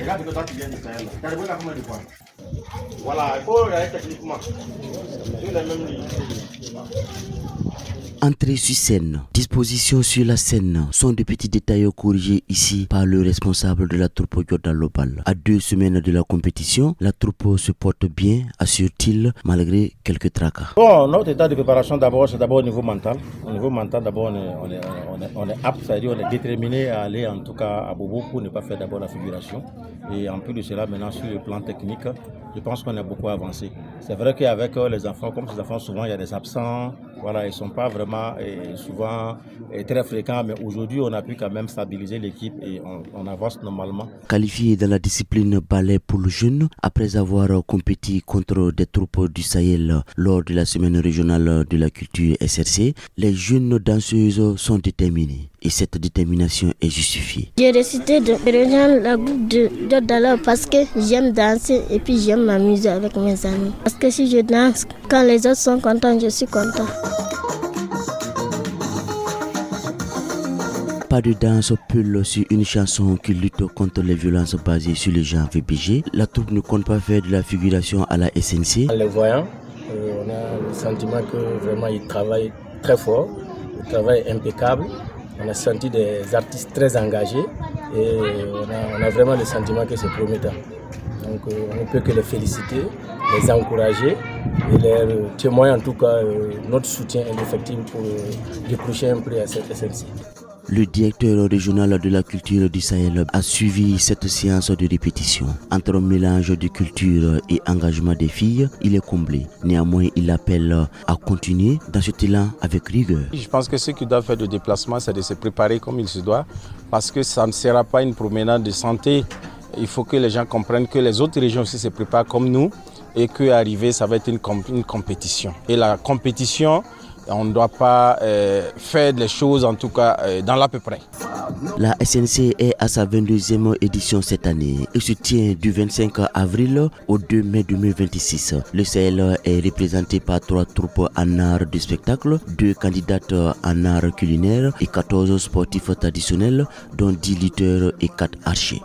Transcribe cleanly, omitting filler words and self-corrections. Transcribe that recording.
Regarde que toi tu viens du Sahel. Tu as déjà combien de points? Voilà, il faut regarder techniquement. Sur les mêmes lignes. Entrée sur scène, disposition sur la scène sont des petits détails corrigés ici par le responsable de la troupe Jordan Lobal. À 2 semaines de la compétition, la troupe se porte bien, assure-t-il, malgré quelques tracas. Bon, notre état de préparation d'abord, c'est d'abord au niveau mental. Au niveau mental, d'abord, on est apte, c'est-à-dire on est déterminé à aller en tout cas à Bobo pour ne pas faire d'abord la figuration. Et en plus de cela, maintenant sur le plan technique, je pense qu'on a beaucoup avancé. C'est vrai qu'avec les enfants, comme ces enfants, souvent il y a des absents, voilà, ils ne sont pas vraiment souvent très fréquents, mais aujourd'hui on a pu quand même stabiliser l'équipe et on avance normalement. Qualifié dans la discipline ballet pour le jeune, après avoir compéti contre des troupes du Sahel lors de la semaine régionale de la culture SRC, les jeunes danseuses sont déterminées. Et cette détermination est justifiée. J'ai décidé de rejoindre la groupe de Jordan parce que j'aime danser et puis j'aime m'amuser avec mes amis. Parce que si je danse, quand les autres sont contents, je suis content. Pas de danse pull sur une chanson qui lutte contre les violences basées sur les genres VPG. La troupe ne compte pas faire de la figuration à la SNC. En les voyant, on a le sentiment que vraiment ils travaillent très fort, le travail est impeccable. On a senti des artistes très engagés et on a vraiment le sentiment que c'est prometteur. Donc on ne peut que les féliciter, les encourager et leur témoigner en tout cas notre soutien indéfectible pour décrocher un prix à cette SNC. Le directeur régional de la culture du Sahel a suivi cette séance de répétition. Entre un mélange de culture et engagement des filles, il est comblé. Néanmoins, il appelle à continuer dans ce élan avec rigueur. Je pense que ce qu'ils doivent faire de déplacement, c'est de se préparer comme il se doit, parce que ça ne sera pas une promenade de santé. Il faut que les gens comprennent que les autres régions aussi se préparent comme nous et qu'arriver, ça va être une compétition. Et la compétition, on ne doit pas faire les choses en tout cas dans l'à peu près. La SNC est à sa 22e édition cette année et se tient du 25 avril au 2 mai 2026. Le Sahel est représenté par 3 troupes en art du spectacle, 2 candidates en art culinaire et 14 sportifs traditionnels dont 10 lutteurs et 4 archers.